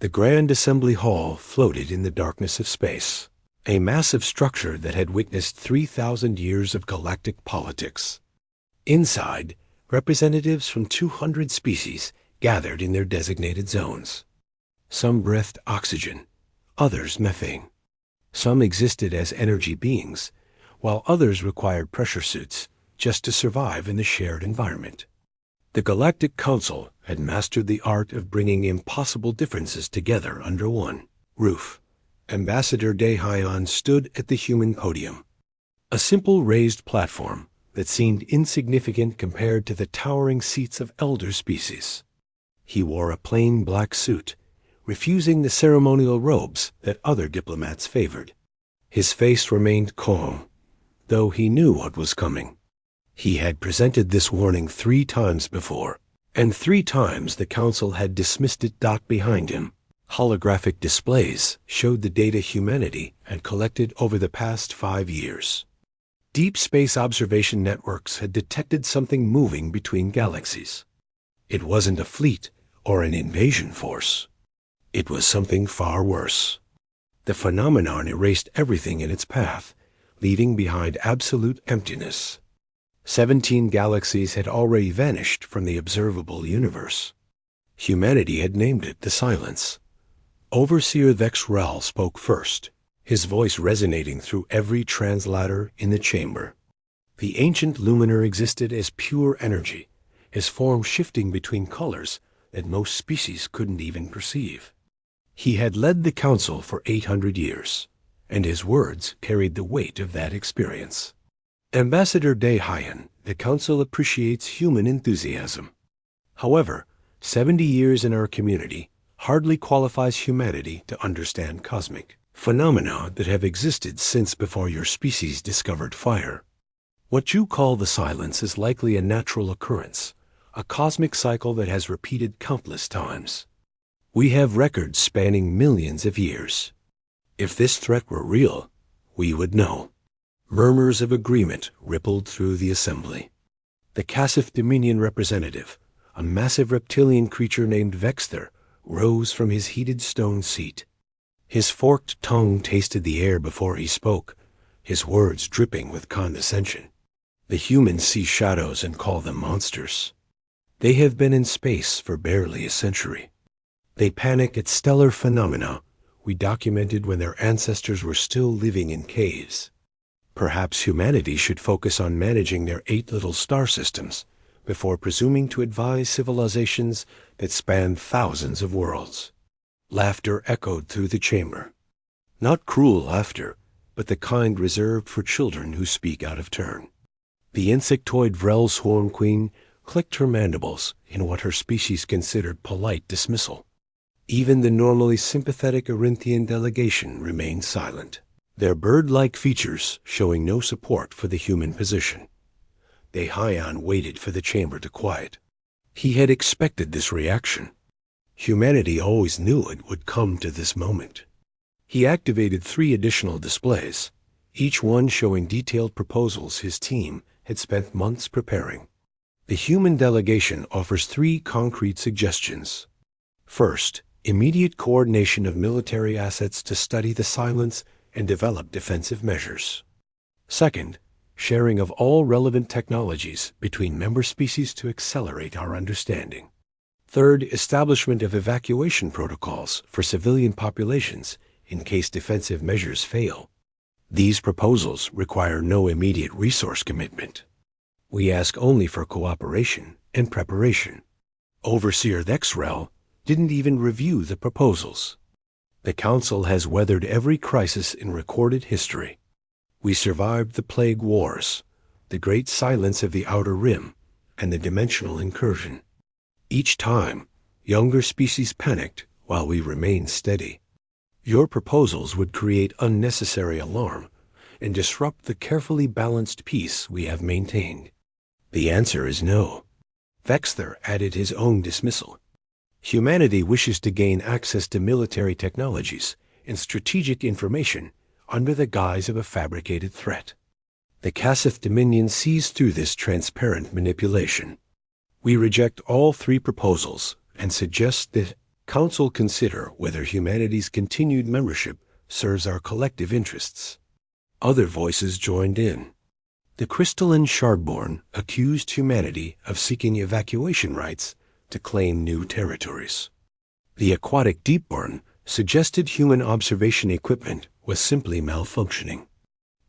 The Grand Assembly Hall floated in the darkness of space, a massive structure that had witnessed 3,000 years of galactic politics. Inside, representatives from 200 species gathered in their designated zones. Some breathed oxygen, others methane. Some existed as energy beings, while others required pressure suits just to survive in the shared environment. The Galactic Council had mastered the art of bringing impossible differences together under one roof. Ambassador Daehyun stood at the human podium, a simple raised platform that seemed insignificant compared to the towering seats of elder species. He wore a plain black suit, refusing the ceremonial robes that other diplomats favored. His face remained calm, though he knew what was coming. He had presented this warning 3 times before, and 3 times the Council had dismissed it. Behind him, holographic displays showed the data humanity had collected over the past 5 years. Deep space observation networks had detected something moving between galaxies. It wasn't a fleet or an invasion force. It was something far worse. The phenomenon erased everything in its path, leaving behind absolute emptiness. 17 galaxies had already vanished from the observable universe. Humanity had named it the Silence. Overseer Vexrel spoke first, his voice resonating through every translator in the chamber. The ancient luminar existed as pure energy, his form shifting between colors that most species couldn't even perceive. He had led the Council for 800 years, and his words carried the weight of that experience. Ambassador Daehyun, the Council appreciates human enthusiasm. However, 70 years in our community hardly qualifies humanity to understand cosmic phenomena that have existed since before your species discovered fire. What you call the Silence is likely a natural occurrence, a cosmic cycle that has repeated countless times. We have records spanning millions of years. If this threat were real, we would know. Murmurs of agreement rippled through the assembly. The Kasif Dominion representative, a massive reptilian creature named Vexther, rose from his heated stone seat. His forked tongue tasted the air before he spoke, his words dripping with condescension. The humans see shadows and call them monsters. They have been in space for barely a century. They panic at stellar phenomena we documented when their ancestors were still living in caves. Perhaps humanity should focus on managing their 8 little star systems before presuming to advise civilizations that span thousands of worlds. Laughter echoed through the chamber. Not cruel laughter, but the kind reserved for children who speak out of turn. The insectoid Vrel Swarm Queen clicked her mandibles in what her species considered polite dismissal. Even the normally sympathetic Arinthian delegation remained silent, their bird-like features showing no support for the human position. Daehyun waited for the chamber to quiet. He had expected this reaction. Humanity always knew it would come to this moment. He activated 3 additional displays, each one showing detailed proposals his team had spent months preparing. The human delegation offers 3 concrete suggestions. First, immediate coordination of military assets to study the Silence and develop defensive measures. Second, sharing of all relevant technologies between member species to accelerate our understanding. Third, establishment of evacuation protocols for civilian populations in case defensive measures fail. These proposals require no immediate resource commitment. We ask only for cooperation and preparation. Overseer Vexrel didn't even review the proposals. The Council has weathered every crisis in recorded history. We survived the Plague Wars, the Great Silence of the Outer Rim, and the Dimensional Incursion. Each time, younger species panicked while we remained steady. Your proposals would create unnecessary alarm and disrupt the carefully balanced peace we have maintained. The answer is no. Vexther added his own dismissal. Humanity wishes to gain access to military technologies and strategic information under the guise of a fabricated threat. The Kasif Dominion sees through this transparent manipulation. We reject all 3 proposals and suggest that Council consider whether humanity's continued membership serves our collective interests. Other voices joined in. The crystalline Shardborn accused humanity of seeking evacuation rights to claim new territories. The aquatic Deepborn suggested human observation equipment was simply malfunctioning.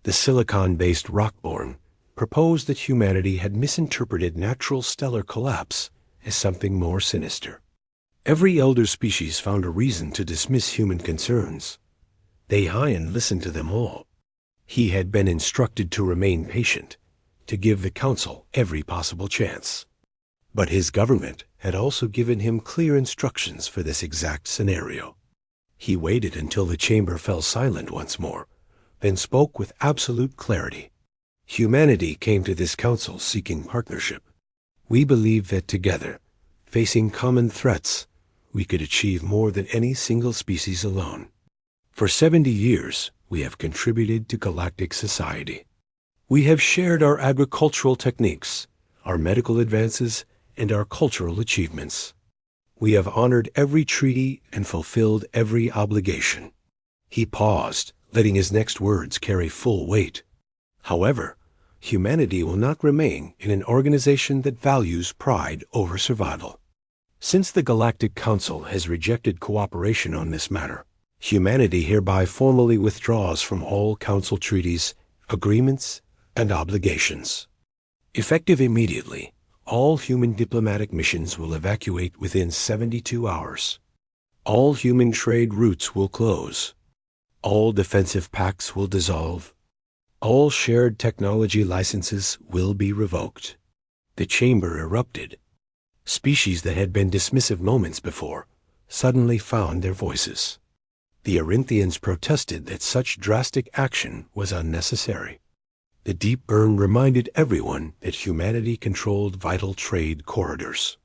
The silicon-based Rockborn proposed that humanity had misinterpreted natural stellar collapse as something more sinister. Every elder species found a reason to dismiss human concerns. Deihayan listened to them all. He had been instructed to remain patient, to give the council every possible chance. But his government had also given him clear instructions for this exact scenario. He waited until the chamber fell silent once more, then spoke with absolute clarity. Humanity came to this council seeking partnership. We believe that together, facing common threats, we could achieve more than any single species alone. For 70 years, we have contributed to galactic society. We have shared our agricultural techniques, our medical advances, and our cultural achievements. We have honored every treaty and fulfilled every obligation. He paused, letting his next words carry full weight. However, humanity will not remain in an organization that values pride over survival. Since the Galactic Council has rejected cooperation on this matter, humanity hereby formally withdraws from all Council treaties, agreements, and obligations. Effective immediately, all human diplomatic missions will evacuate within 72 hours. All human trade routes will close. All defensive pacts will dissolve. All shared technology licenses will be revoked. The chamber erupted. Species that had been dismissive moments before suddenly found their voices. The Arinthians protested that such drastic action was unnecessary. The deep burn reminded everyone that humanity controlled vital trade corridors.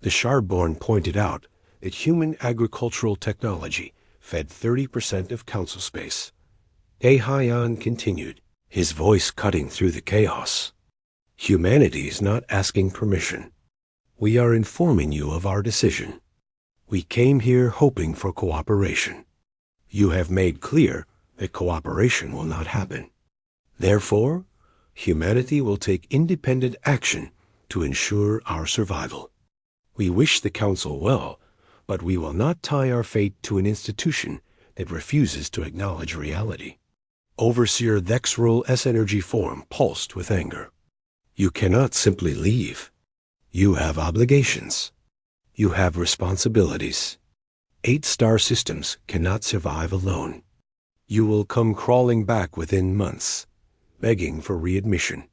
The Shardborn pointed out that human agricultural technology fed 30% of council space. Deihayan continued, his voice cutting through the chaos. Humanity is not asking permission. We are informing you of our decision. We came here hoping for cooperation. You have made clear that cooperation will not happen. Therefore, humanity will take independent action to ensure our survival. We wish the Council well, but we will not tie our fate to an institution that refuses to acknowledge reality. Overseer Thexral S-Energy form pulsed with anger. You cannot simply leave. You have obligations. You have responsibilities. 8-star systems cannot survive alone. You will come crawling back within months, begging for readmission.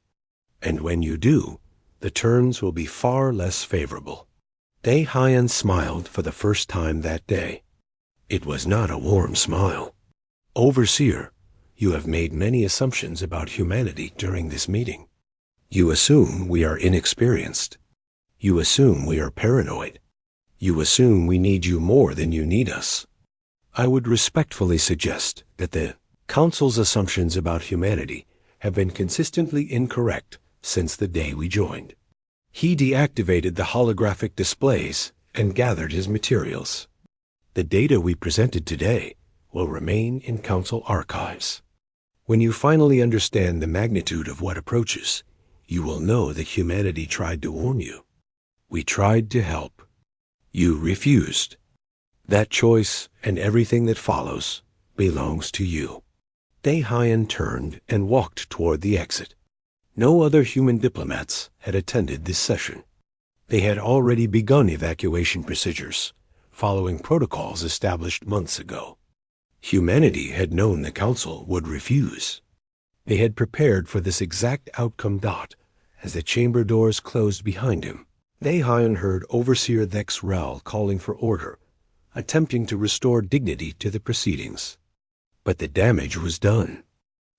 And when you do, the terms will be far less favorable. Deihayan smiled for the first time that day. It was not a warm smile. Overseer, you have made many assumptions about humanity during this meeting. You assume we are inexperienced. You assume we are paranoid. You assume we need you more than you need us. I would respectfully suggest that the Council's assumptions about humanity have been consistently incorrect since the day we joined. He deactivated the holographic displays and gathered his materials. The data we presented today will remain in Council archives. When you finally understand the magnitude of what approaches, you will know that humanity tried to warn you. We tried to help. You refused. That choice and everything that follows belongs to you. Deihayan turned and walked toward the exit. No other human diplomats had attended this session. They had already begun evacuation procedures, following protocols established months ago. Humanity had known the Council would refuse. They had prepared for this exact outcome. As the chamber doors closed behind him, Deihayan heard Overseer Thexral calling for order, attempting to restore dignity to the proceedings. But the damage was done.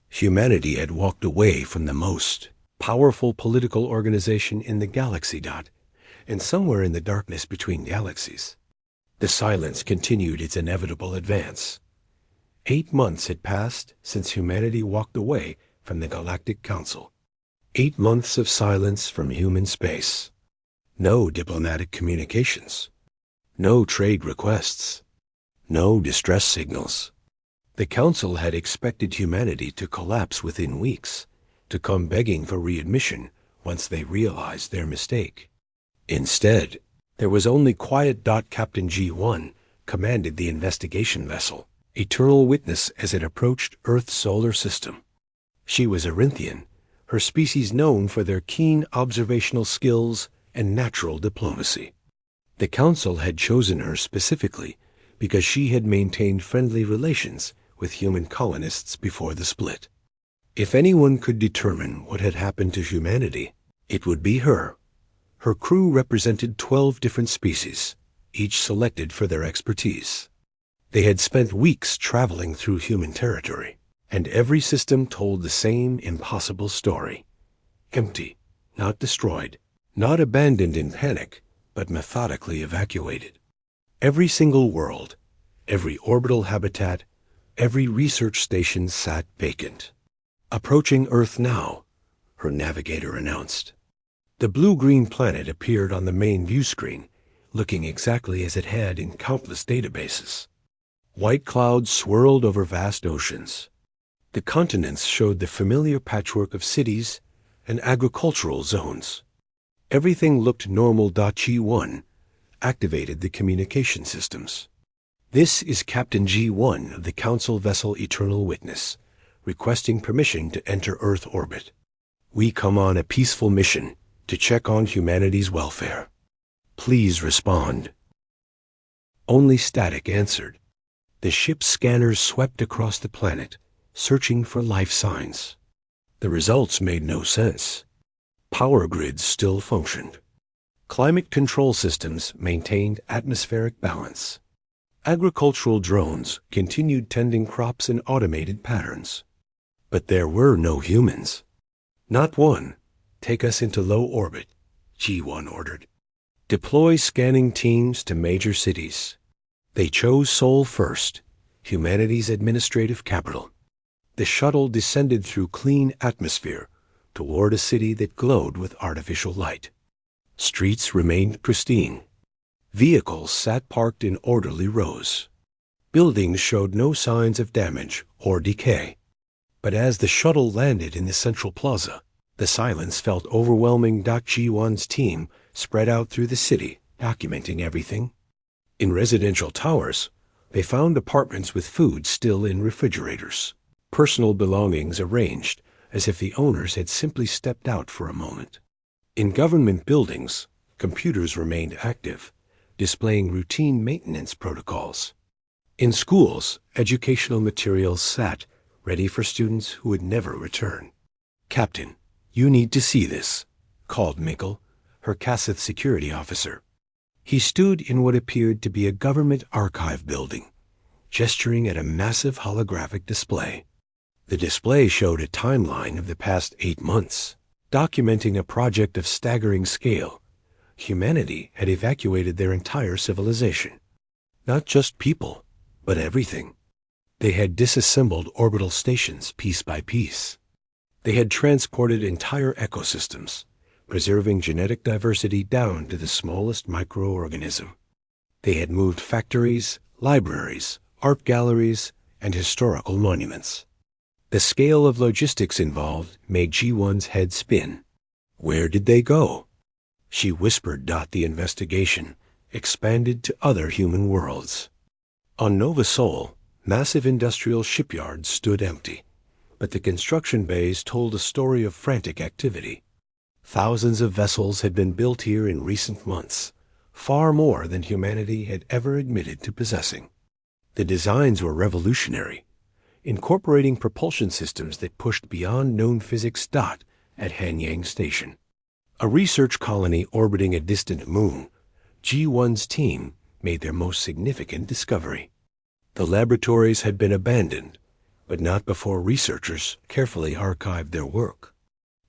Humanity had walked away from the most powerful political organization in the galaxy. And somewhere in the darkness between galaxies, the silence continued its inevitable advance. 8 months had passed since humanity walked away from the Galactic Council. 8 months of silence from human space. No diplomatic communications. No trade requests. No distress signals. The Council had expected humanity to collapse within weeks, to come begging for readmission once they realized their mistake. Instead, there was only quiet. Captain G1 commanded the investigation vessel, Eternal Witness, as it approached Earth's solar system. She was Arinthian, her species known for their keen observational skills and natural diplomacy. The Council had chosen her specifically because she had maintained friendly relations with human colonists before the split. If anyone could determine what had happened to humanity, it would be her. Her crew represented 12 different species, each selected for their expertise. They had spent weeks traveling through human territory, and every system told the same impossible story. Empty, not destroyed, not abandoned in panic, but methodically evacuated. Every single world, every orbital habitat, every research station sat vacant. Approaching Earth now, her navigator announced. The blue-green planet appeared on the main view screen, looking exactly as it had in countless databases. White clouds swirled over vast oceans. The continents showed the familiar patchwork of cities and agricultural zones. Everything looked normal. G1 activated the communication systems. This is Captain G1 of the Council vessel Eternal Witness, requesting permission to enter Earth orbit. We come on a peaceful mission to check on humanity's welfare. Please respond. Only static answered. The ship's scanners swept across the planet, searching for life signs. The results made no sense. Power grids still functioned. Climate control systems maintained atmospheric balance. Agricultural drones continued tending crops in automated patterns. But there were no humans. Not one. Take us into low orbit, G1 ordered. Deploy scanning teams to major cities. They chose Seoul first, humanity's administrative capital. The shuttle descended through clean atmosphere toward a city that glowed with artificial light. Streets remained pristine. Vehicles sat parked in orderly rows. Buildings showed no signs of damage or decay. But as the shuttle landed in the central plaza, the silence felt overwhelming. G1's team spread out through the city, documenting everything. In residential towers, they found apartments with food still in refrigerators, personal belongings arranged as if the owners had simply stepped out for a moment. In government buildings, computers remained active, displaying routine maintenance protocols. In schools, educational materials sat, ready for students who would never return. Captain, you need to see this, called Mikkel, her Kassith security officer. He stood in what appeared to be a government archive building, gesturing at a massive holographic display. The display showed a timeline of the past 8 months, documenting a project of staggering scale. Humanity had evacuated their entire civilization. Not just people, but everything. They had disassembled orbital stations piece by piece. They had transported entire ecosystems, preserving genetic diversity down to the smallest microorganism. They had moved factories, libraries, art galleries, and historical monuments. The scale of logistics involved made G1's head spin. Where did they go? She whispered. The investigation expanded to other human worlds. On Nova Sol, massive industrial shipyards stood empty, but the construction bays told a story of frantic activity. Thousands of vessels had been built here in recent months, far more than humanity had ever admitted to possessing. The designs were revolutionary, incorporating propulsion systems that pushed beyond known physics. At Hanyang Station, a research colony orbiting a distant moon, G1's team made their most significant discovery. The laboratories had been abandoned, but not before researchers carefully archived their work.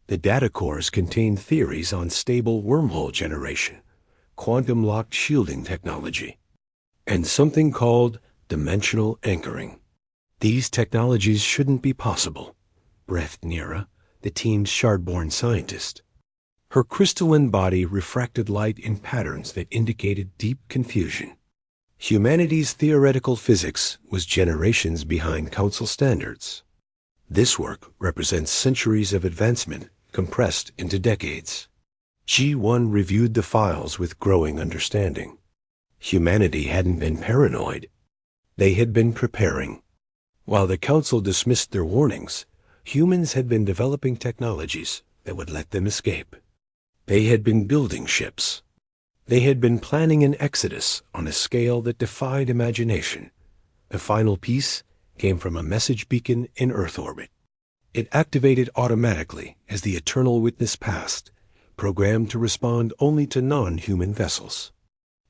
The data cores contained theories on stable wormhole generation, quantum-locked shielding technology, and something called dimensional anchoring. These technologies shouldn't be possible, breathed Nira, the team's shard-born scientist. Her crystalline body refracted light in patterns that indicated deep confusion. Humanity's theoretical physics was generations behind Council standards. This work represents centuries of advancement compressed into decades. G1 reviewed the files with growing understanding. Humanity hadn't been paranoid. They had been preparing. While the Council dismissed their warnings, humans had been developing technologies that would let them escape. They had been building ships. They had been planning an exodus on a scale that defied imagination. The final piece came from a message beacon in Earth orbit. It activated automatically as the Eternal Witness passed, programmed to respond only to non-human vessels.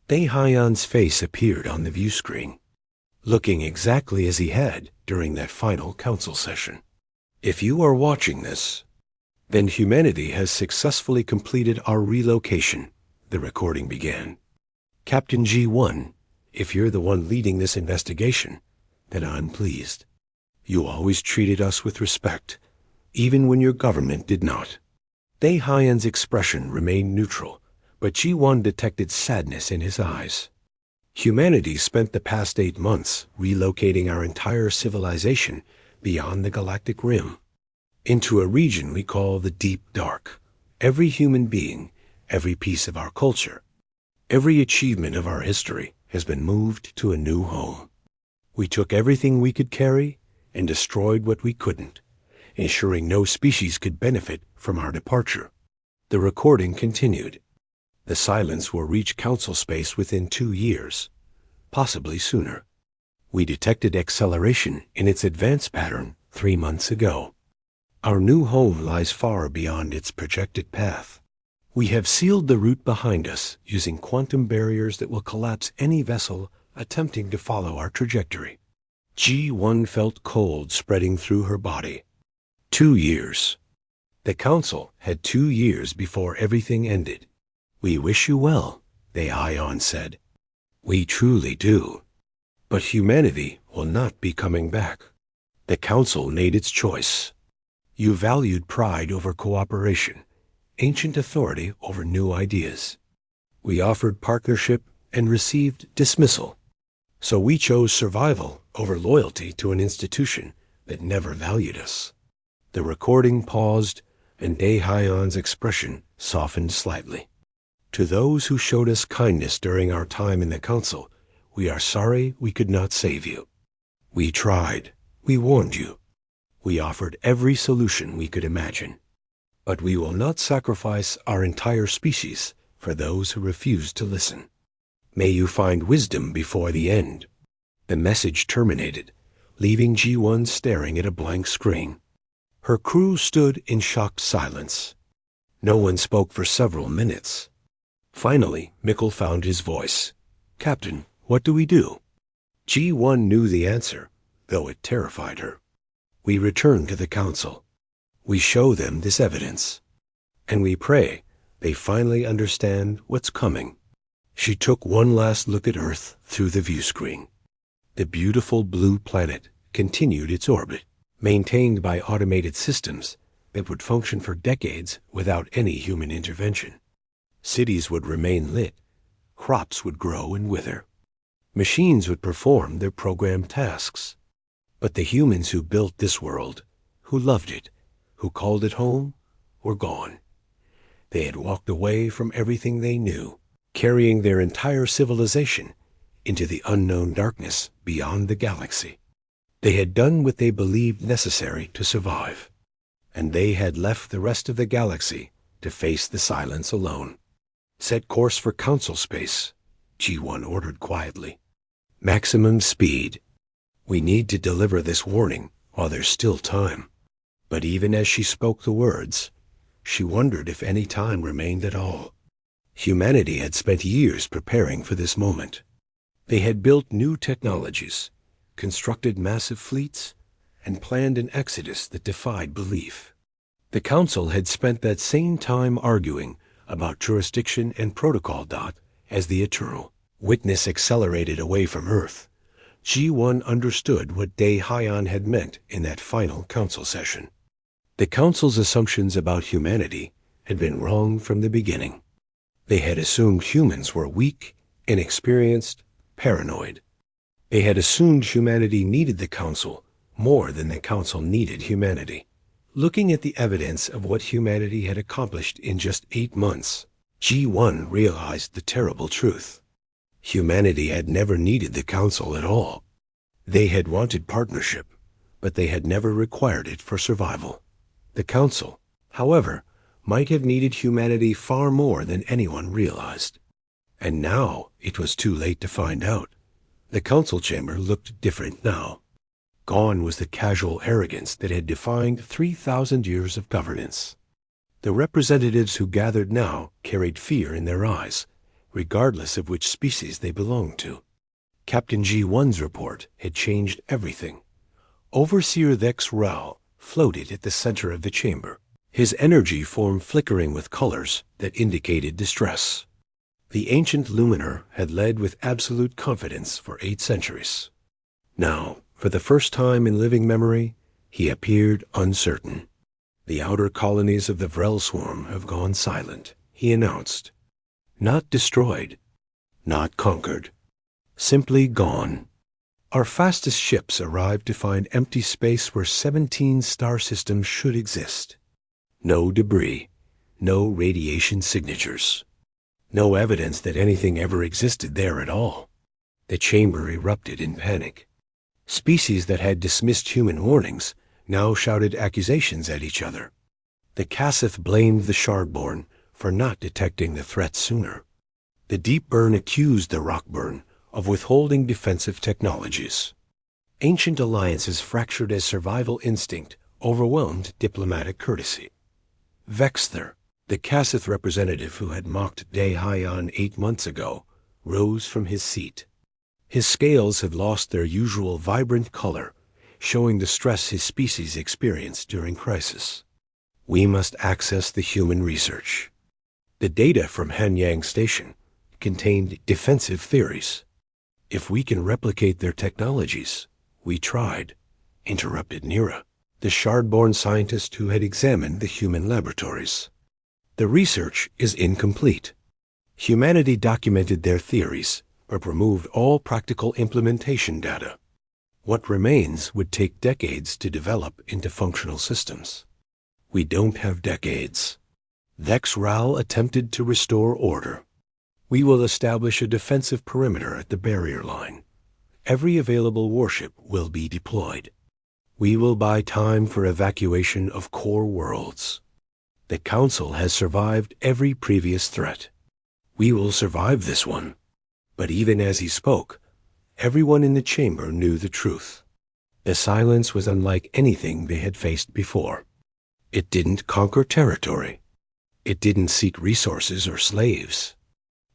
Daehyun's face appeared on the view screen, looking exactly as he had during that final council session. If you are watching this, then humanity has successfully completed our relocation, the recording began. Captain G1, if you're the one leading this investigation, then I'm pleased. You always treated us with respect, even when your government did not. Daehyun's expression remained neutral, but G1 detected sadness in his eyes. Humanity spent the past 8 months relocating our entire civilization beyond the galactic rim, into a region we call the Deep Dark. Every human being, every piece of our culture, every achievement of our history has been moved to a new home. We took everything we could carry and destroyed what we couldn't, ensuring no species could benefit from our departure. The recording continued. The silence will reach Council space within 2 years, possibly sooner. We detected acceleration in its advance pattern 3 months ago. Our new home lies far beyond its projected path. We have sealed the route behind us using quantum barriers that will collapse any vessel attempting to follow our trajectory. G1 felt cold spreading through her body. 2 years. The Council had 2 years before everything ended. We wish you well, Daehyun said. We truly do. But humanity will not be coming back. The Council made its choice. You valued pride over cooperation, ancient authority over new ideas. We offered partnership and received dismissal. So we chose survival over loyalty to an institution that never valued us. The recording paused, and Daehyun's expression softened slightly. To those who showed us kindness during our time in the Council, we are sorry we could not save you. We tried. We warned you. We offered every solution we could imagine. But we will not sacrifice our entire species for those who refuse to listen. May you find wisdom before the end. The message terminated, leaving G1 staring at a blank screen. Her crew stood in shocked silence. No one spoke for several minutes. Finally, Mikkel found his voice. Captain, what do we do? G1 knew the answer, though it terrified her. We return to the Council. We show them this evidence. And we pray they finally understand what's coming. She took one last look at Earth through the view screen. The beautiful blue planet continued its orbit, maintained by automated systems that would function for decades without any human intervention. Cities would remain lit, crops would grow and wither. Machines would perform their programmed tasks. But the humans who built this world, who loved it, who called it home, were gone. They had walked away from everything they knew, carrying their entire civilization into the unknown darkness beyond the galaxy. They had done what they believed necessary to survive, and they had left the rest of the galaxy to face the silence alone. Set course for Council space, G1 ordered quietly. Maximum speed. We need to deliver this warning while there's still time. But even as she spoke the words, she wondered if any time remained at all. Humanity had spent years preparing for this moment. They had built new technologies, constructed massive fleets, and planned an exodus that defied belief. The Council had spent that same time arguing about jurisdiction and protocol. As the Eternal Witness accelerated away from Earth, G1 understood what Daehyun had meant in that final Council session. The Council's assumptions about humanity had been wrong from the beginning. They had assumed humans were weak, inexperienced, paranoid. They had assumed humanity needed the Council more than the Council needed humanity. Looking at the evidence of what humanity had accomplished in just 8 months, G1 realized the terrible truth. Humanity had never needed the Council at all. They had wanted partnership, but they had never required it for survival. The Council, however, might have needed humanity far more than anyone realized. And now it was too late to find out. The Council chamber looked different now. Gone was the casual arrogance that had defined 3,000 years of governance. The representatives who gathered now carried fear in their eyes, regardless of which species they belonged to. Captain G1's report had changed everything. Overseer Vex Ral floated at the center of the chamber, his energy form flickering with colors that indicated distress. The ancient Luminar had led with absolute confidence for 8 centuries. Now, for the first time in living memory, he appeared uncertain. The outer colonies of the Vrel swarm have gone silent, he announced. Not destroyed, not conquered, simply gone. Our fastest ships arrived to find empty space where 17 star systems should exist. No debris, no radiation signatures, no evidence that anything ever existed there at all. The chamber erupted in panic. Species that had dismissed human warnings now shouted accusations at each other. The Cassith blamed the Shardborn for not detecting the threat sooner. The Deepburn accused the Rockburn of withholding defensive technologies. Ancient alliances fractured as survival instinct overwhelmed diplomatic courtesy. Vexther, the Cassith representative who had mocked Dehyan 8 months ago, rose from his seat. His scales had lost their usual vibrant color, showing the stress his species experienced during crisis. We must access the human research. The data from Hanyang Station contained defensive theories. If we can replicate their technologies, we tried, interrupted Nira, the Shardborn scientist who had examined the human laboratories. The research is incomplete. Humanity documented their theories, but removed all practical implementation data. What remains would take decades to develop into functional systems. We don't have decades. Vex Ral attempted to restore order. We will establish a defensive perimeter at the barrier line. Every available warship will be deployed. We will buy time for evacuation of core worlds. The Council has survived every previous threat. We will survive this one. But even as he spoke, everyone in the chamber knew the truth. The silence was unlike anything they had faced before. It didn't conquer territory. It didn't seek resources or slaves.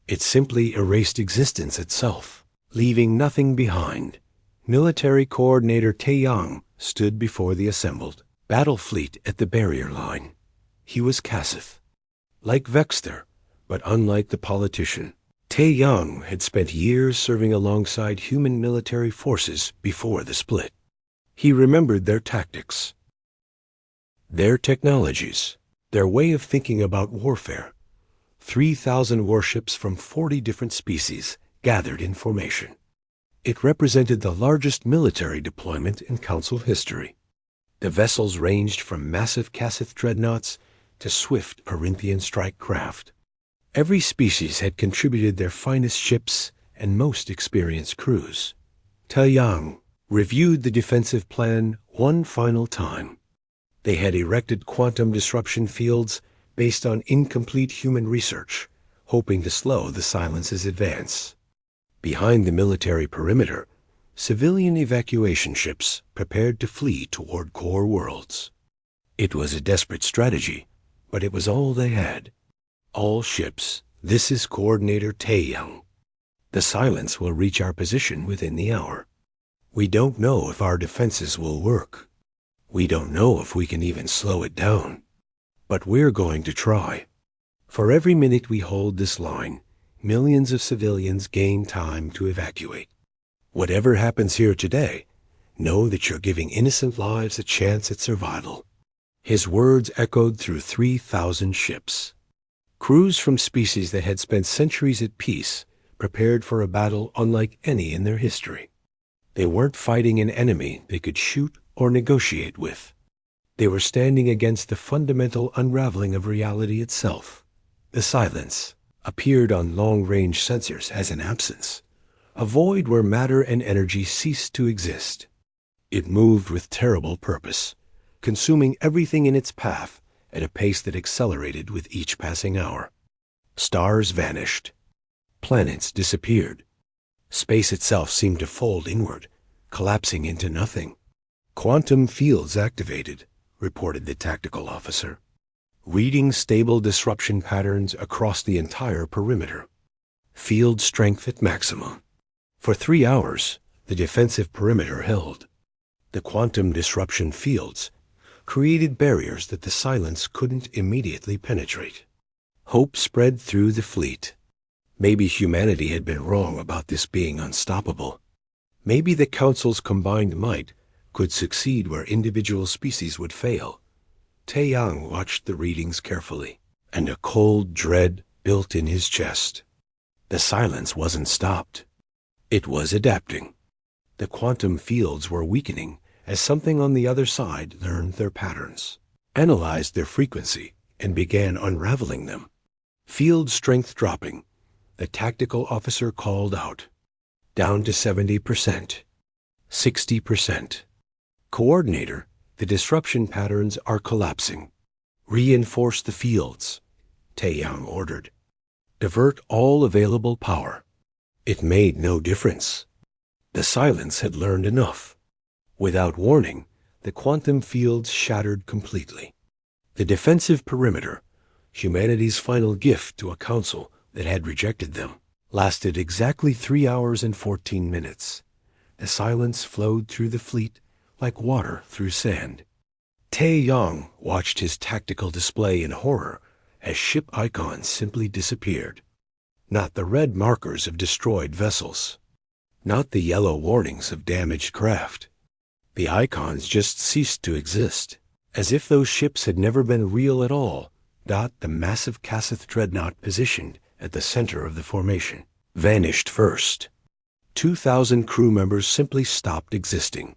It simply erased existence itself, leaving nothing behind. Military Coordinator Taeyang stood before the assembled battle fleet at the barrier line. He was Cassith. Like Vexter, but unlike the politician, Taeyang had spent years serving alongside human military forces before the split. He remembered their tactics, their technologies, their way of thinking about warfare. 3,000 warships from 40 different species gathered in formation. It represented the largest military deployment in Council history. The vessels ranged from massive Cassith dreadnoughts to swift Perinthian strike craft. Every species had contributed their finest ships and most experienced crews. Taeyang reviewed the defensive plan one final time. They had erected quantum disruption fields based on incomplete human research, hoping to slow the Silence's advance. Behind the military perimeter, civilian evacuation ships prepared to flee toward core worlds. It was a desperate strategy, but it was all they had. All ships, this is Coordinator Taeyang. The Silence will reach our position within the hour. We don't know if our defenses will work. We don't know if we can even slow it down. But we're going to try. For every minute we hold this line, millions of civilians gain time to evacuate. Whatever happens here today, know that you're giving innocent lives a chance at survival. His words echoed through 3,000 ships. Crews from species that had spent centuries at peace prepared for a battle unlike any in their history. They weren't fighting an enemy they could shoot or negotiate with. They were standing against the fundamental unraveling of reality itself. The silence appeared on long-range sensors as an absence, a void where matter and energy ceased to exist. It moved with terrible purpose, consuming everything in its path at a pace that accelerated with each passing hour. Stars vanished. Planets disappeared. Space itself seemed to fold inward, collapsing into nothing. "Quantum fields activated," reported the tactical officer, reading stable disruption patterns across the entire perimeter. Field strength at maximum. For 3 hours, the defensive perimeter held. The quantum disruption fields created barriers that the silence couldn't immediately penetrate. Hope spread through the fleet. Maybe humanity had been wrong about this being unstoppable. Maybe the Council's combined might could succeed where individual species would fail. Taeyang watched the readings carefully, and a cold dread built in his chest. The silence wasn't stopped. It was adapting. The quantum fields were weakening as something on the other side learned their patterns, analyzed their frequency, and began unraveling them. Field strength dropping, the tactical officer called out. Down to 70%. 60%. Coordinator, the disruption patterns are collapsing. Reinforce the fields, Taeyang ordered. Divert all available power. It made no difference. The silence had learned enough. Without warning, the quantum fields shattered completely. The defensive perimeter, humanity's final gift to a council that had rejected them, lasted exactly 3 hours and 14 minutes. The silence flowed through the fleet like water through sand. Taeyang watched his tactical display in horror as ship icons simply disappeared. Not the red markers of destroyed vessels. Not the yellow warnings of damaged craft. The icons just ceased to exist, as if those ships had never been real at all. The massive Kassith dreadnought positioned at the center of the formation vanished first. 2,000 crew members simply stopped existing.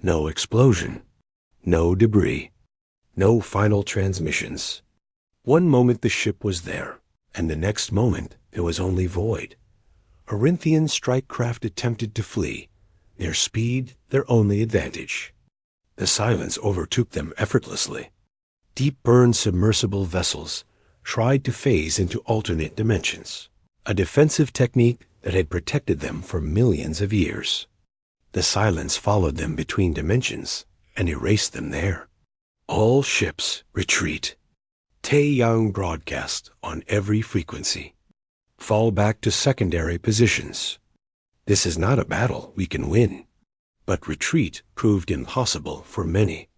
No explosion. No debris. No final transmissions. One moment the ship was there, and the next moment there was only void. Orinthian strike craft attempted to flee, their speed their only advantage. The silence overtook them effortlessly. Deep-burn submersible vessels tried to phase into alternate dimensions, a defensive technique that had protected them for millions of years. The silence followed them between dimensions and erased them there. All ships retreat. Taeyang broadcast on every frequency. Fall back to secondary positions. This is not a battle we can win. But retreat proved impossible for many.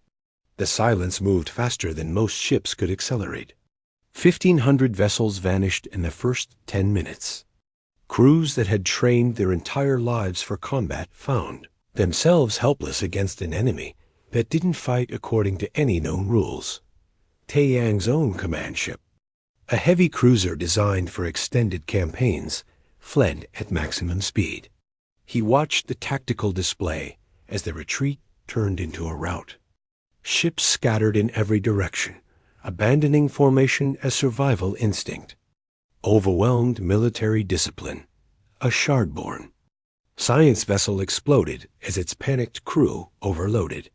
The silence moved faster than most ships could accelerate. 1,500 vessels vanished in the first 10 minutes. Crews that had trained their entire lives for combat found themselves helpless against an enemy that didn't fight according to any known rules. Taeyang's own command ship, a heavy cruiser designed for extended campaigns, fled at maximum speed. He watched the tactical display as the retreat turned into a rout. Ships scattered in every direction, abandoning formation as survival instinct. Overwhelmed military discipline. A shardborn. Science vessel exploded as its panicked crew overloaded.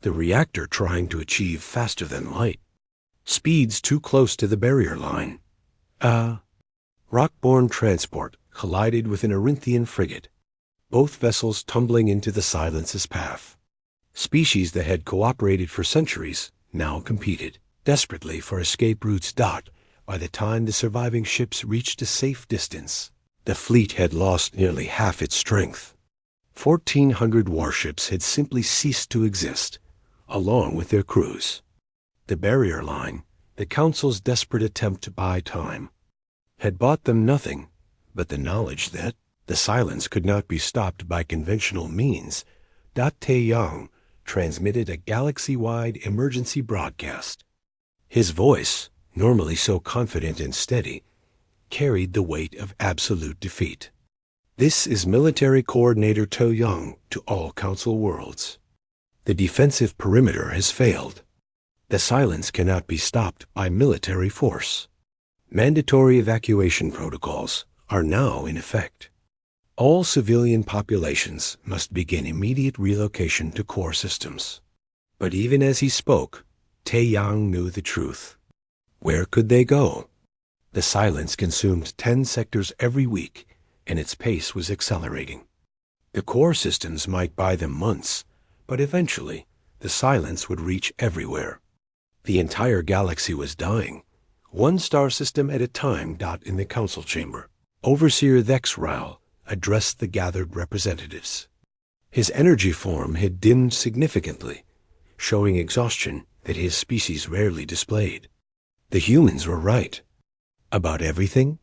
The reactor trying to achieve faster than light. Speeds too close to the barrier line. Rockborne transport collided with an Orinthian frigate, both vessels tumbling into the silence's path. Species that had cooperated for centuries now competed desperately for escape routes. By the time the surviving ships reached a safe distance, the fleet had lost nearly half its strength. 1,400 warships had simply ceased to exist, along with their crews. The barrier line, the Council's desperate attempt to buy time, had bought them nothing but the knowledge that the silence could not be stopped by conventional means. Taeyang transmitted a galaxy-wide emergency broadcast. His voice, normally so confident and steady, carried the weight of absolute defeat. This is Military Coordinator To Young to all Council worlds. The defensive perimeter has failed. The silence cannot be stopped by military force. Mandatory evacuation protocols are now in effect. All civilian populations must begin immediate relocation to core systems. But even as he spoke, Taeyang knew the truth. Where could they go? The silence consumed 10 sectors every week, and its pace was accelerating. The core systems might buy them months, but eventually the silence would reach everywhere. The entire galaxy was dying, one star system at a time. In the council chamber, Overseer Thexral addressed the gathered representatives. His energy form had dimmed significantly, showing exhaustion that his species rarely displayed. The humans were right. About everything,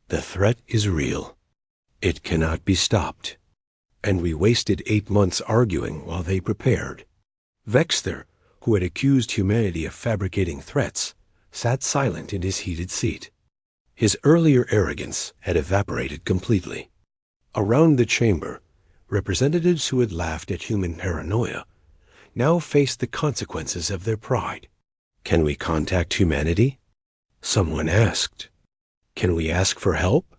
the threat is real. It cannot be stopped. And we wasted 8 months arguing while they prepared. Vexther, who had accused humanity of fabricating threats, sat silent in his heated seat. His earlier arrogance had evaporated completely. Around the chamber, representatives who had laughed at human paranoia now faced the consequences of their pride. Can we contact humanity? Someone asked. Can we ask for help?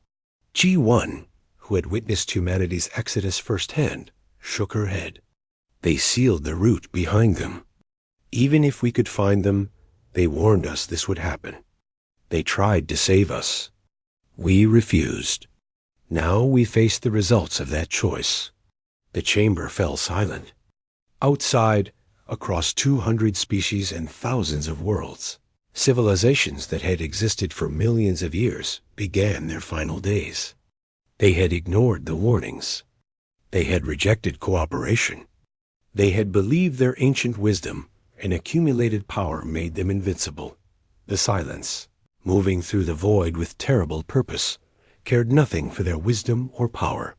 G1, who had witnessed humanity's exodus firsthand, shook her head. They sealed the route behind them. Even if we could find them, they warned us this would happen. They tried to save us. We refused. Now we face the results of that choice. The chamber fell silent. Outside, across 200 species and thousands of worlds, civilizations that had existed for millions of years began their final days. They had ignored the warnings. They had rejected cooperation. They had believed their ancient wisdom and accumulated power made them invincible. The silence, moving through the void with terrible purpose, cared nothing for their wisdom or power.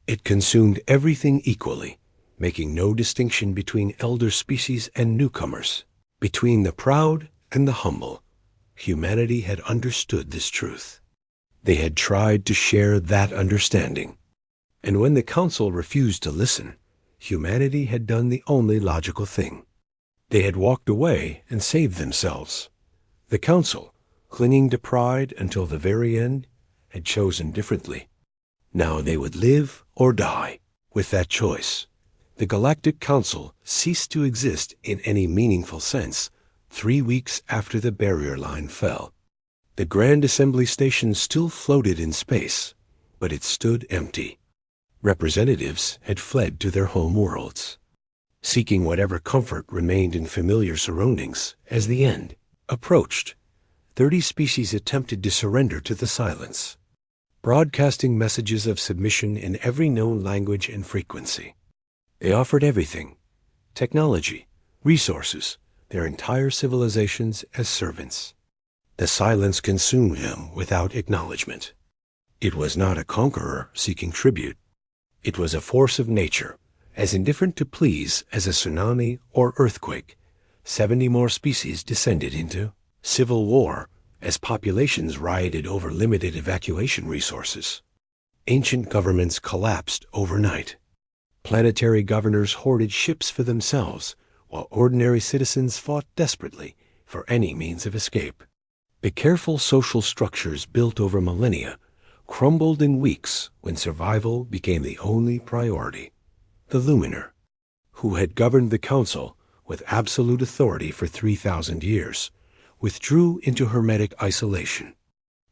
It consumed everything equally, making no distinction between elder species and newcomers, between the proud and the humble. Humanity had understood this truth. They had tried to share that understanding. And when the council refused to listen, humanity had done the only logical thing. They had walked away and saved themselves. The council, clinging to pride until the very end, had chosen differently. Now they would live or die. With that choice, the Galactic Council ceased to exist in any meaningful sense 3 weeks after the barrier line fell. The Grand Assembly Station still floated in space, but it stood empty. Representatives had fled to their home worlds, seeking whatever comfort remained in familiar surroundings. As the end approached, 30 species attempted to surrender to the silence, broadcasting messages of submission in every known language and frequency. They offered everything: technology, resources, their entire civilizations as servants. The silence consumed them without acknowledgement. It was not a conqueror seeking tribute. It was a force of nature, as indifferent to pleas as a tsunami or earthquake. 70 more species descended into civil war as populations rioted over limited evacuation resources. Ancient governments collapsed overnight. Planetary governors hoarded ships for themselves, while ordinary citizens fought desperately for any means of escape. The careful social structures built over millennia crumbled in weeks when survival became the only priority. The Luminer, who had governed the Council with absolute authority for 3,000 years, withdrew into hermetic isolation.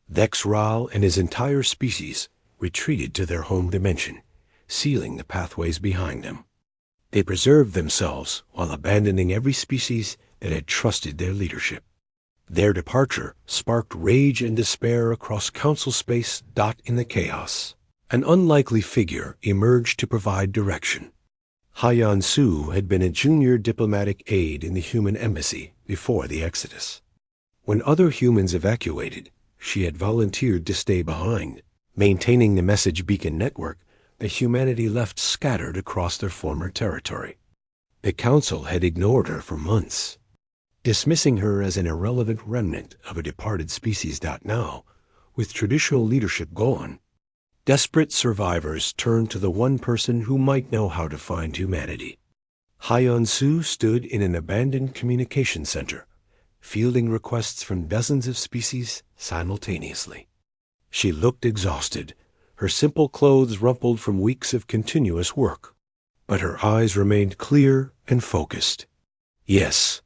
Thexral and his entire species retreated to their home dimension, sealing the pathways behind them. They preserved themselves while abandoning every species that had trusted their leadership. Their departure sparked rage and despair across council space. In the chaos, an unlikely figure emerged to provide direction. Haiyan Su had been a junior diplomatic aide in the human embassy before the Exodus. When other humans evacuated, she had volunteered to stay behind, maintaining the message beacon network that humanity left scattered across their former territory. The Council had ignored her for months, dismissing her as an irrelevant remnant of a departed species. Now, with traditional leadership gone. Desperate survivors turned to the one person who might know how to find humanity. Hyun-Soo stood in an abandoned communication center, fielding requests from dozens of species simultaneously. She looked exhausted, her simple clothes rumpled from weeks of continuous work. But her eyes remained clear and focused. Yes,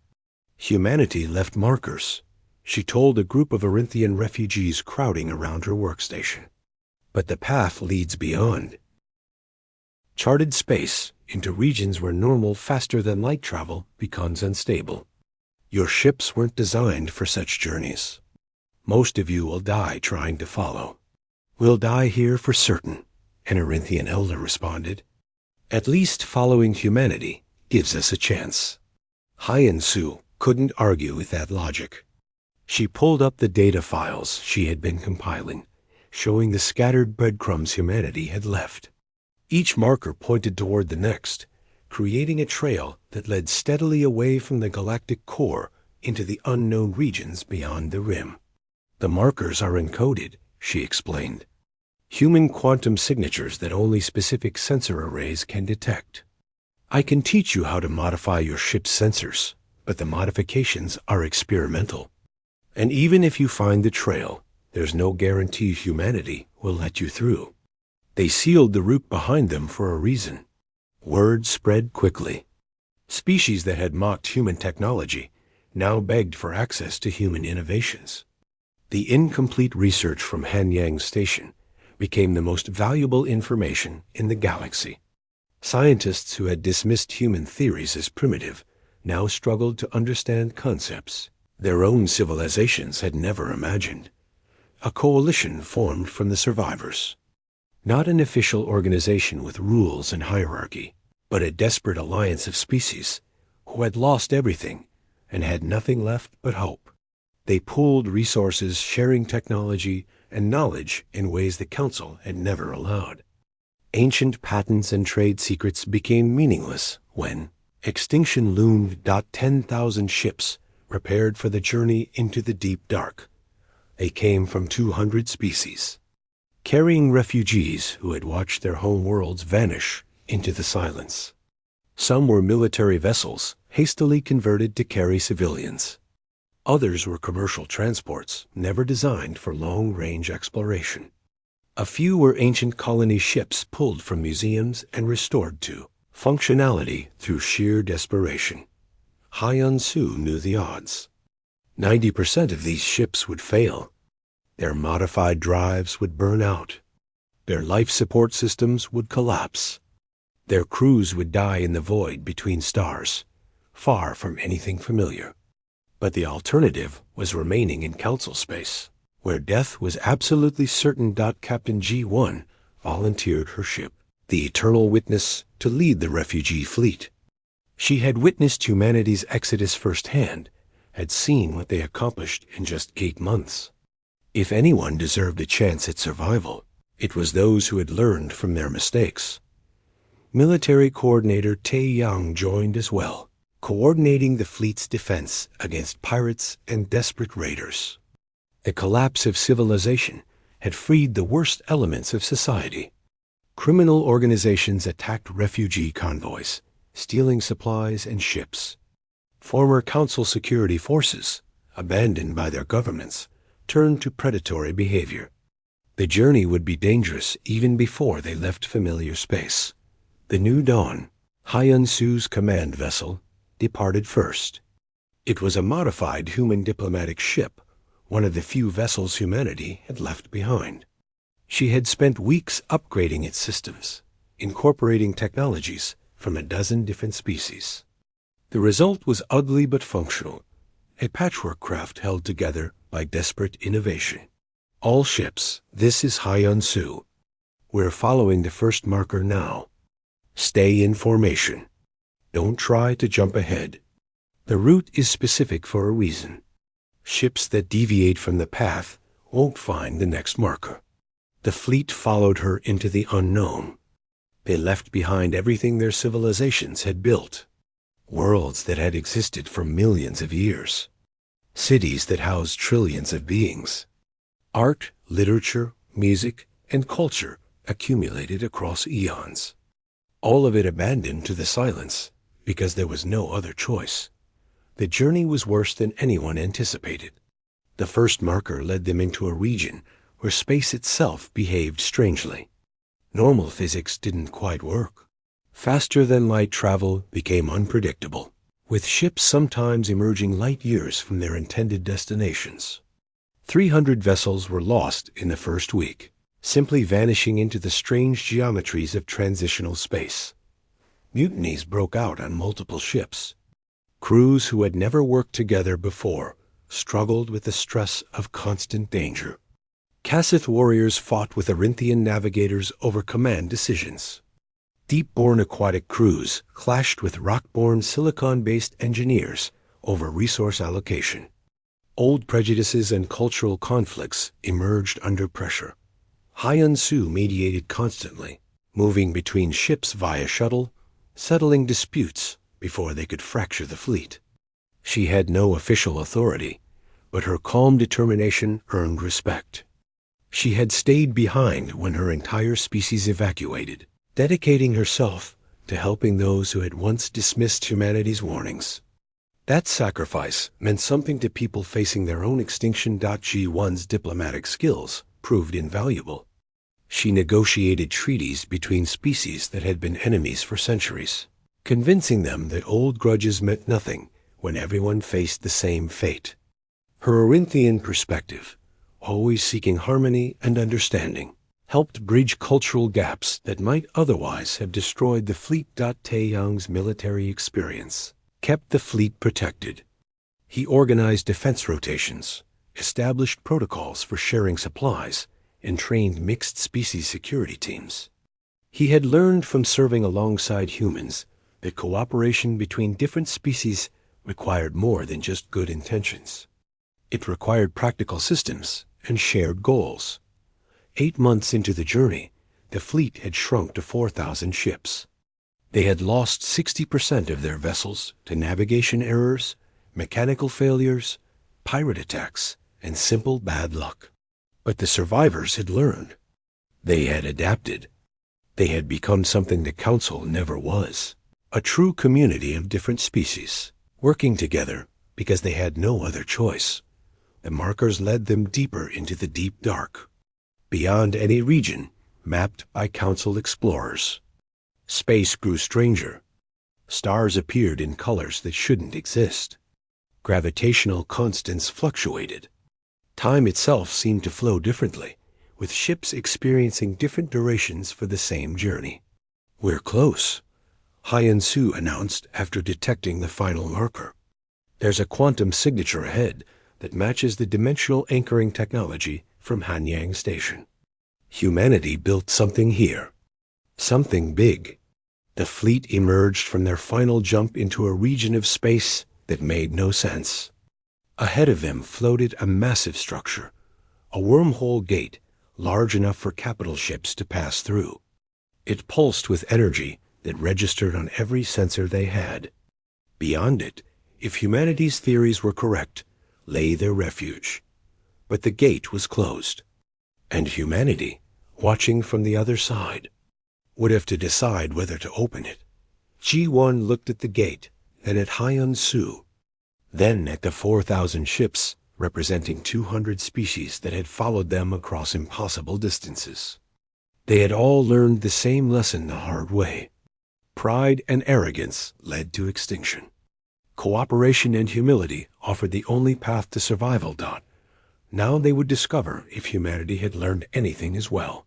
humanity left markers, she told a group of Arinthian refugees crowding around her workstation. But the path leads beyond. Charted space into regions where normal, faster-than-light travel becomes unstable. Your ships weren't designed for such journeys. Most of you will die trying to follow. We'll die here for certain, an Arinthian elder responded. At least following humanity gives us a chance. Hyun-Soo couldn't argue with that logic. She pulled up the data files she had been compiling, showing the scattered breadcrumbs humanity had left. Each marker pointed toward the next, creating a trail that led steadily away from the galactic core into the unknown regions beyond the rim. The markers are encoded, she explained. Human quantum signatures that only specific sensor arrays can detect. I can teach you how to modify your ship's sensors, but the modifications are experimental. And even if you find the trail, there's no guarantee humanity will let you through. They sealed the route behind them for a reason. Word spread quickly. Species that had mocked human technology now begged for access to human innovations. The incomplete research from Hanyang Station became the most valuable information in the galaxy. Scientists who had dismissed human theories as primitive now struggled to understand concepts their own civilizations had never imagined. A coalition formed from the survivors. Not an official organization with rules and hierarchy, but a desperate alliance of species who had lost everything and had nothing left but hope. They pooled resources, sharing technology and knowledge in ways the Council had never allowed. Ancient patents and trade secrets became meaningless when extinction loomed. 10,000 ships prepared for the journey into the deep dark. They came from 200 species, carrying refugees who had watched their home worlds vanish into the silence. Some were military vessels, hastily converted to carry civilians. Others were commercial transports, never designed for long-range exploration. A few were ancient colony ships pulled from museums and restored to functionality through sheer desperation. Hyun-Soo knew the odds. 90% of these ships would fail. Their modified drives would burn out. Their life support systems would collapse. Their crews would die in the void between stars, far from anything familiar. But the alternative was remaining in Council space, where death was absolutely certain. Captain G1 volunteered her ship, the Eternal Witness, to lead the refugee fleet. She had witnessed humanity's exodus firsthand, had seen what they accomplished in just 8 months. If anyone deserved a chance at survival, it was those who had learned from their mistakes. Military Coordinator Tae Yang joined as well, coordinating the fleet's defense against pirates and desperate raiders. The collapse of civilization had freed the worst elements of society. Criminal organizations attacked refugee convoys, stealing supplies and ships. Former Council security forces, abandoned by their governments, turned to predatory behavior. The journey would be dangerous even before they left familiar space. The New Dawn, Hyun-Soo's command vessel, departed first. It was a modified human diplomatic ship, one of the few vessels humanity had left behind. She had spent weeks upgrading its systems, incorporating technologies from a dozen different species. The result was ugly but functional, a patchwork craft held together by desperate innovation. All ships, this is Hyun-Soo. We're following the first marker now. Stay in formation. Don't try to jump ahead. The route is specific for a reason. Ships that deviate from the path won't find the next marker. The fleet followed her into the unknown. They left behind everything their civilizations had built. Worlds that had existed for millions of years. Cities that housed trillions of beings. Art, literature, music, and culture accumulated across eons. All of it abandoned to the silence because there was no other choice. The journey was worse than anyone anticipated. The first marker led them into a region where space itself behaved strangely. Normal physics didn't quite work. Faster-than-light travel became unpredictable, with ships sometimes emerging light years from their intended destinations. 300 vessels were lost in the first week, simply vanishing into the strange geometries of transitional space. Mutinies broke out on multiple ships. Crews who had never worked together before struggled with the stress of constant danger. Kassith warriors fought with Arinthian navigators over command decisions. Deep-born aquatic crews clashed with rock-born silicon-based engineers over resource allocation. Old prejudices and cultural conflicts emerged under pressure. Hyun Su mediated constantly, moving between ships via shuttle, settling disputes before they could fracture the fleet. She had no official authority, but her calm determination earned respect. She had stayed behind when her entire species evacuated, dedicating herself to helping those who had once dismissed humanity's warnings. That sacrifice meant something to people facing their own extinction. G1's diplomatic skills proved invaluable. She negotiated treaties between species that had been enemies for centuries, convincing them that old grudges meant nothing when everyone faced the same fate. Her Arinthian perspective, always seeking harmony and understanding, helped bridge cultural gaps that might otherwise have destroyed the fleet. Taeyang's military experience kept the fleet protected. He organized defense rotations, established protocols for sharing supplies, and trained mixed-species security teams. He had learned from serving alongside humans that cooperation between different species required more than just good intentions. It required practical systems and shared goals. 8 months into the journey, the fleet had shrunk to 4,000 ships. They had lost 60% of their vessels to navigation errors, mechanical failures, pirate attacks, and simple bad luck. But the survivors had learned. They had adapted. They had become something the Council never was, a true community of different species, working together because they had no other choice. The markers led them deeper into the deep dark, beyond any region mapped by Council explorers. Space grew stranger. Stars appeared in colors that shouldn't exist. Gravitational constants fluctuated. Time itself seemed to flow differently, with ships experiencing different durations for the same journey. "We're close," Hyun Su announced after detecting the final marker. "There's a quantum signature ahead that matches the dimensional anchoring technology from Hanyang Station. Humanity built something here. Something big." The fleet emerged from their final jump into a region of space that made no sense. Ahead of them floated a massive structure, a wormhole gate large enough for capital ships to pass through. It pulsed with energy that registered on every sensor they had. Beyond it, if humanity's theories were correct, lay their refuge. But the gate was closed, and humanity, watching from the other side, would have to decide whether to open it. G1 looked at the gate, then at Hyun Su, then at the 4,000 ships representing 200 species that had followed them across impossible distances. They had all learned the same lesson the hard way. Pride and arrogance led to extinction. Cooperation and humility offered the only path to survival. Now they would discover if humanity had learned anything as well.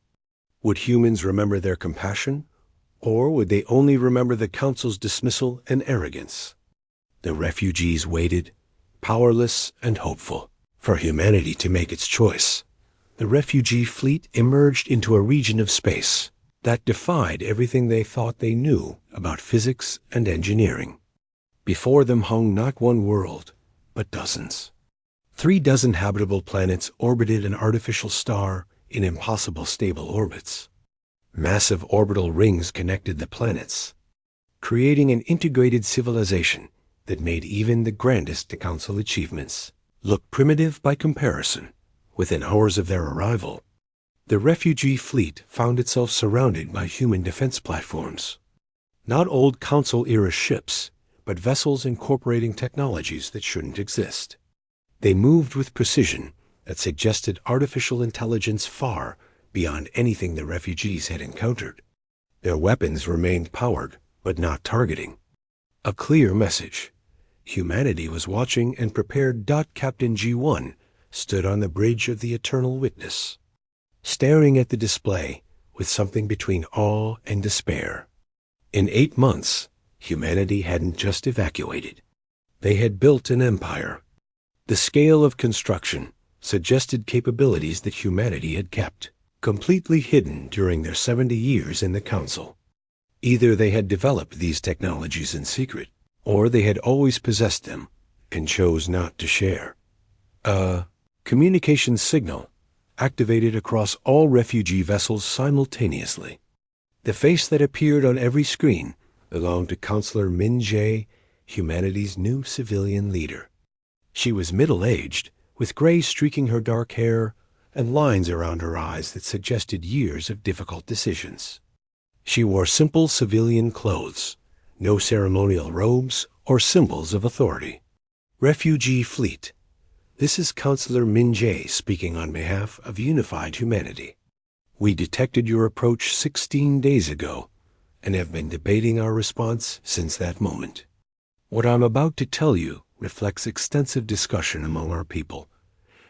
Would humans remember their compassion, or would they only remember the Council's dismissal and arrogance? The refugees waited, powerless and hopeful, for humanity to make its choice. The refugee fleet emerged into a region of space that defied everything they thought they knew about physics and engineering. Before them hung not one world, but dozens. 3 dozen habitable planets orbited an artificial star in impossible stable orbits. Massive orbital rings connected the planets, creating an integrated civilization that made even the grandest Council achievements look primitive by comparison, Within hours of their arrival, the refugee fleet found itself surrounded by human defense platforms. Not old Council-era ships, but vessels incorporating technologies that shouldn't exist. They moved with precision that suggested artificial intelligence far beyond anything the refugees had encountered. Their weapons remained powered, but not targeting. A clear message. Humanity was watching and prepared. Captain G1 stood on the bridge of the Eternal Witness, staring at the display with something between awe and despair. In 8 months, humanity hadn't just evacuated. They had built an empire. The scale of construction suggested capabilities that humanity had kept completely hidden during their 70 years in the Council. Either they had developed these technologies in secret, or they had always possessed them and chose not to share. A communications signal activated across all refugee vessels simultaneously. The face that appeared on every screen belonged to Counselor Min Jae, humanity's new civilian leader. She was middle-aged, with gray streaking her dark hair and lines around her eyes that suggested years of difficult decisions. She wore simple civilian clothes, no ceremonial robes or symbols of authority. Refugee Fleet. This is Counselor Min Jae speaking on behalf of unified humanity. We detected your approach 16 days ago and have been debating our response since that moment. What I'm about to tell you reflects extensive discussion among our people,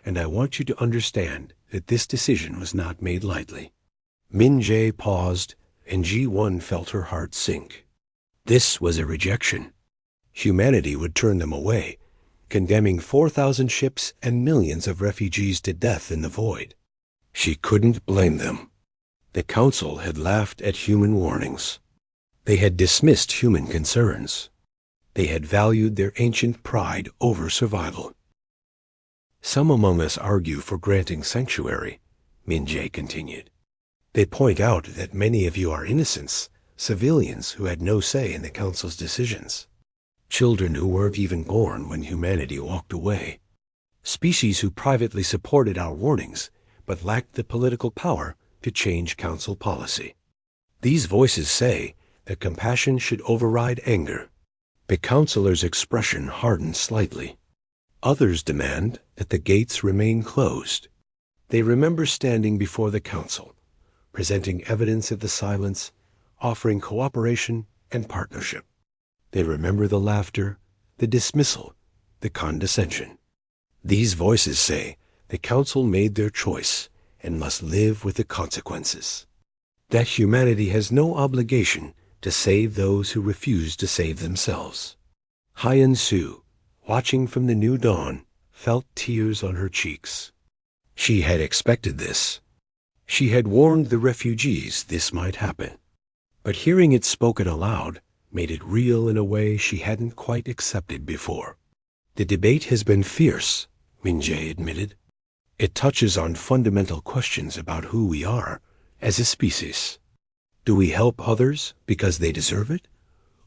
and I want you to understand that this decision was not made lightly. Min Jae paused, and G1 felt her heart sink. This was a rejection. Humanity would turn them away, condemning 4,000 ships and millions of refugees to death in the void. She couldn't blame them. The Council had laughed at human warnings. They had dismissed human concerns. They had valued their ancient pride over survival. Some among us argue for granting sanctuary, Min Jae continued. They point out that many of you are innocents, civilians who had no say in the Council's decisions. Children who weren't even born when humanity walked away. Species who privately supported our warnings, but lacked the political power to change Council policy. These voices say that compassion should override anger. The Councilor's expression hardened slightly. Others demand that the gates remain closed. They remember standing before the Council, presenting evidence of the silence, offering cooperation and partnership. They remember the laughter, the dismissal, the condescension. These voices say the Council made their choice and must live with the consequences. That humanity has no obligation to save those who refuse to save themselves. Hyen Su, watching from the new dawn, felt tears on her cheeks. She had expected this. She had warned the refugees this might happen. But hearing it spoken aloud made it real in a way she hadn't quite accepted before. The debate has been fierce, Min Jae admitted. It touches on fundamental questions about who we are as a species. Do we help others because they deserve it,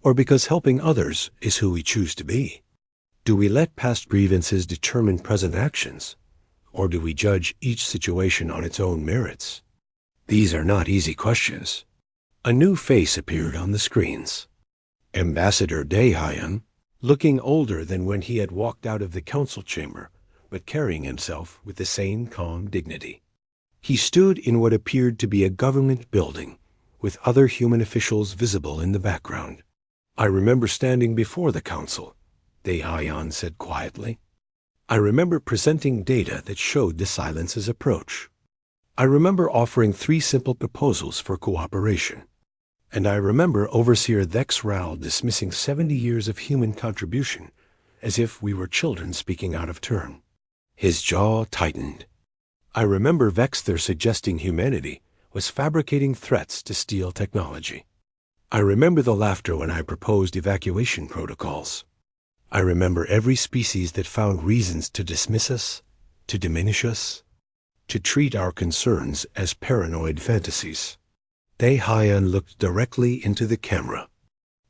or because helping others is who we choose to be? Do we let past grievances determine present actions, or do we judge each situation on its own merits? These are not easy questions. A new face appeared on the screens. Ambassador Dae-Hyun, looking older than when he had walked out of the council chamber, but carrying himself with the same calm dignity. He stood in what appeared to be a government building, with other human officials visible in the background. I remember standing before the council, Dae-Hyun said quietly. I remember presenting data that showed the silence's approach. I remember offering 3 simple proposals for cooperation. And I remember Overseer Thex Ral dismissing 70 years of human contribution as if we were children speaking out of turn. His jaw tightened. I remember Vexther suggesting humanity was fabricating threats to steal technology. I remember the laughter when I proposed evacuation protocols. I remember every species that found reasons to dismiss us, to diminish us, to treat our concerns as paranoid fantasies. Dae-Hyun looked directly into the camera,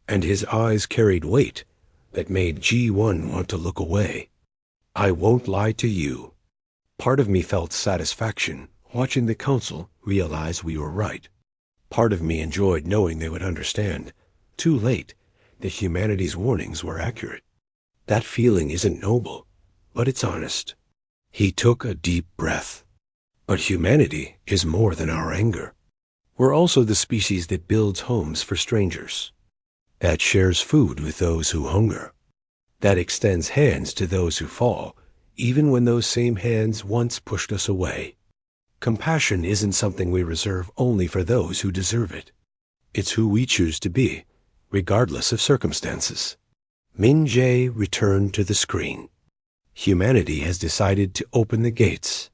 and his eyes carried weight that made G1 want to look away. I won't lie to you. Part of me felt satisfaction watching the council realize we were right. Part of me enjoyed knowing they would understand, too late, that humanity's warnings were accurate. That feeling isn't noble, but it's honest. He took a deep breath. But humanity is more than our anger. We're also the species that builds homes for strangers, that shares food with those who hunger, that extends hands to those who fall, even when those same hands once pushed us away. Compassion isn't something we reserve only for those who deserve it. It's who we choose to be, regardless of circumstances. Min Jae returned to the screen. Humanity has decided to open the gates.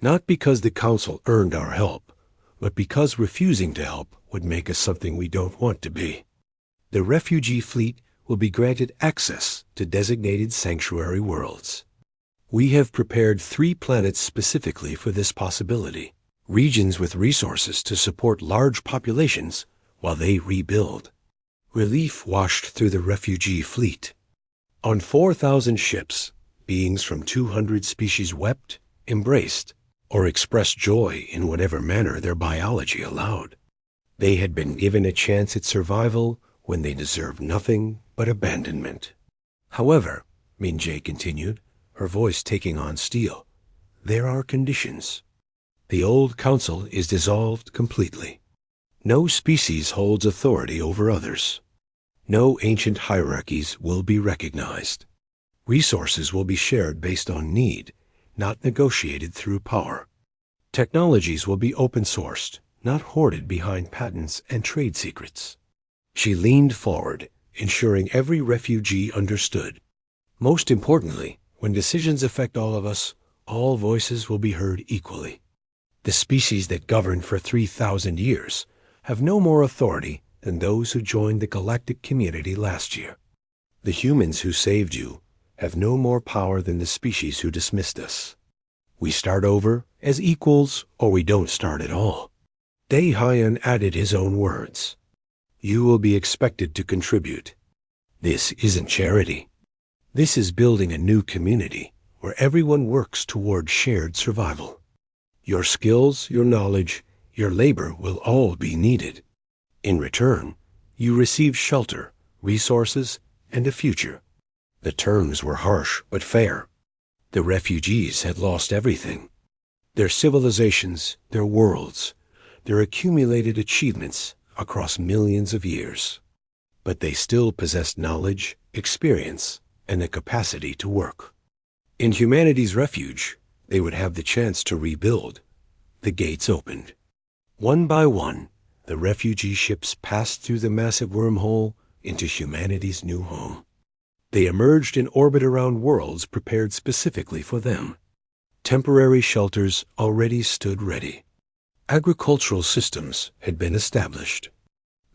Not because the council earned our help, but because refusing to help would make us something we don't want to be. The refugee fleet will be granted access to designated sanctuary worlds. We have prepared 3 planets specifically for this possibility, regions with resources to support large populations while they rebuild. Relief washed through the refugee fleet. On 4,000 ships, beings from 200 species wept, embraced, or expressed joy in whatever manner their biology allowed. They had been given a chance at survival when they deserved nothing but abandonment. However, Min Jae continued, her voice taking on steel, there are conditions. The old council is dissolved completely. No species holds authority over others. No ancient hierarchies will be recognized. Resources will be shared based on need, not negotiated through power. Technologies will be open-sourced, not hoarded behind patents and trade secrets. She leaned forward, ensuring every refugee understood. Most importantly, when decisions affect all of us, all voices will be heard equally. The species that governed for 3,000 years have no more authority than those who joined the galactic community last year. The humans who saved you have no more power than the species who dismissed us. We start over as equals, or we don't start at all. Dae Hyan added his own words. You will be expected to contribute. This isn't charity. This is building a new community where everyone works toward shared survival. Your skills, your knowledge, your labor will all be needed. In return, you receive shelter, resources, and a future. The terms were harsh but fair. The refugees had lost everything. Their civilizations, their worlds, their accumulated achievements across millions of years. But they still possessed knowledge, experience, and the capacity to work. In humanity's refuge, they would have the chance to rebuild. The gates opened. One by one, the refugee ships passed through the massive wormhole into humanity's new home. They emerged in orbit around worlds prepared specifically for them. Temporary shelters already stood ready. Agricultural systems had been established.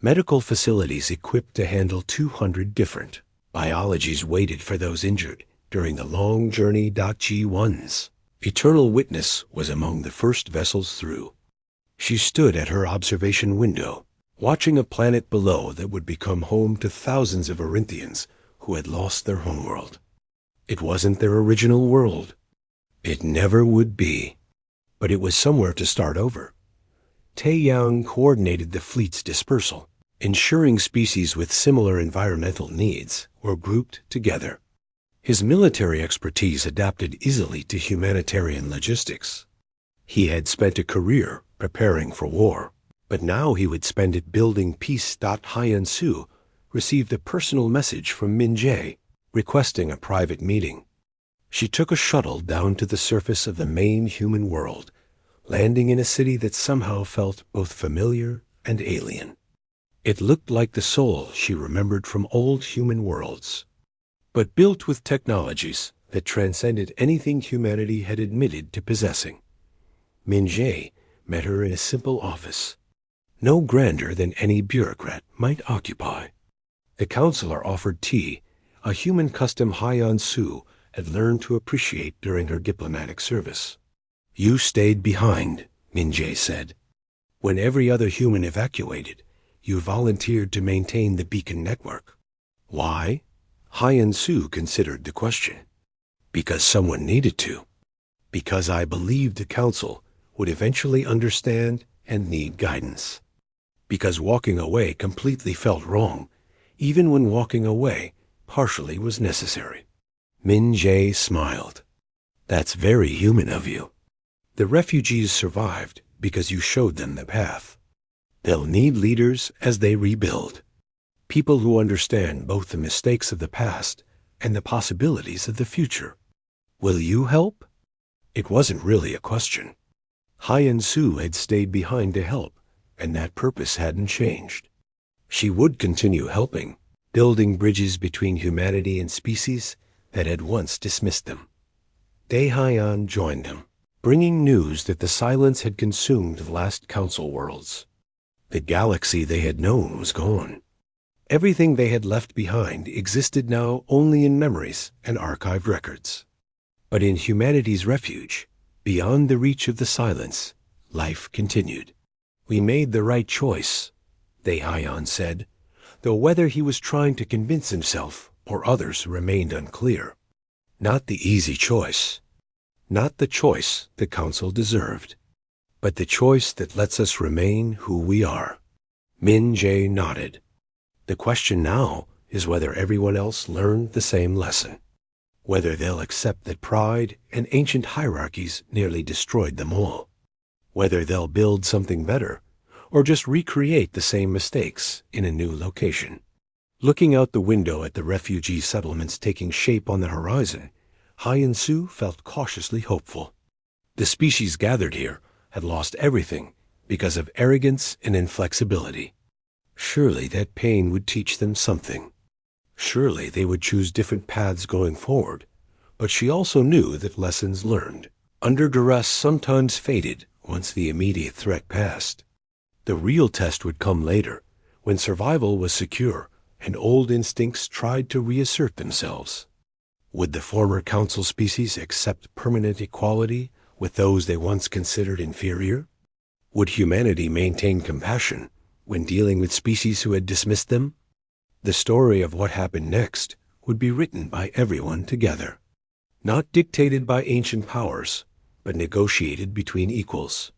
Medical facilities equipped to handle 200 different biologies waited for those injured during the long journey. G1's Eternal Witness was among the first vessels through. She stood at her observation window, watching a planet below that would become home to thousands of Arinthians who had lost their homeworld. It wasn't their original world. It never would be. But it was somewhere to start over. Taeyang coordinated the fleet's dispersal, ensuring species with similar environmental needs were grouped together. His military expertise adapted easily to humanitarian logistics. He had spent a career preparing for war, but now he would spend it building peace. Hyan-Su received a personal message from Min Jae requesting a private meeting. She took a shuttle down to the surface of the main human world, landing in a city that somehow felt both familiar and alien. It looked like the Seoul she remembered from old human worlds, but built with technologies that transcended anything humanity had admitted to possessing. Min Jae met her in a simple office, no grander than any bureaucrat might occupy. The counselor offered tea, a human custom Hyan-Su had learned to appreciate during her diplomatic service. You stayed behind, Min Jae said. When every other human evacuated, you volunteered to maintain the beacon network. Why? Hyan-Su considered the question. Because someone needed to. Because I believed the council would eventually understand and need guidance. Because walking away completely felt wrong, even when walking away partially was necessary. Min Jae smiled. That's very human of you. The refugees survived because you showed them the path. They'll need leaders as they rebuild. People who understand both the mistakes of the past and the possibilities of the future. Will you help? It wasn't really a question. Hyen Su had stayed behind to help, and that purpose hadn't changed. She would continue helping, building bridges between humanity and species that had once dismissed them. Dae-Hyan joined them, bringing news that the silence had consumed the last council worlds. The galaxy they had known was gone. Everything they had left behind existed now only in memories and archived records. But in humanity's refuge, beyond the reach of the silence, life continued. We made the right choice, Dae-Hyan said, though whether he was trying to convince himself or others remained unclear. Not the easy choice. Not the choice the council deserved, but the choice that lets us remain who we are. Min Jae nodded. The question now is whether everyone else learned the same lesson. Whether they'll accept that pride and ancient hierarchies nearly destroyed them all. Whether they'll build something better, or just recreate the same mistakes in a new location. Looking out the window at the refugee settlements taking shape on the horizon, Hyen Su felt cautiously hopeful. The species gathered here had lost everything because of arrogance and inflexibility. Surely that pain would teach them something. Surely they would choose different paths going forward, but she also knew that lessons learned, under duress, sometimes faded once the immediate threat passed. The real test would come later, when survival was secure and old instincts tried to reassert themselves. Would the former council species accept permanent equality with those they once considered inferior? Would humanity maintain compassion when dealing with species who had dismissed them? The story of what happened next would be written by everyone together. Not dictated by ancient powers, but negotiated between equals.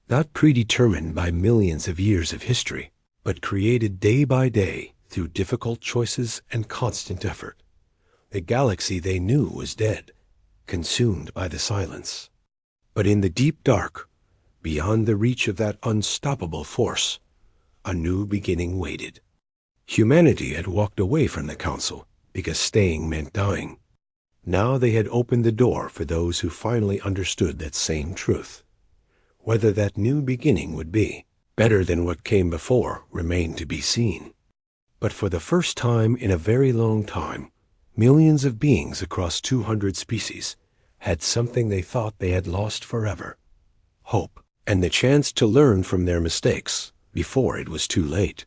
Not predetermined by millions of years of history, but created day by day through difficult choices and constant effort. The galaxy they knew was dead, consumed by the silence. But in the deep dark, beyond the reach of that unstoppable force, a new beginning waited. Humanity had walked away from the council because staying meant dying. Now they had opened the door for those who finally understood that same truth. Whether that new beginning would be better than what came before remained to be seen. But for the first time in a very long time, millions of beings across 200 species had something they thought they had lost forever: hope, and the chance to learn from their mistakes before it was too late.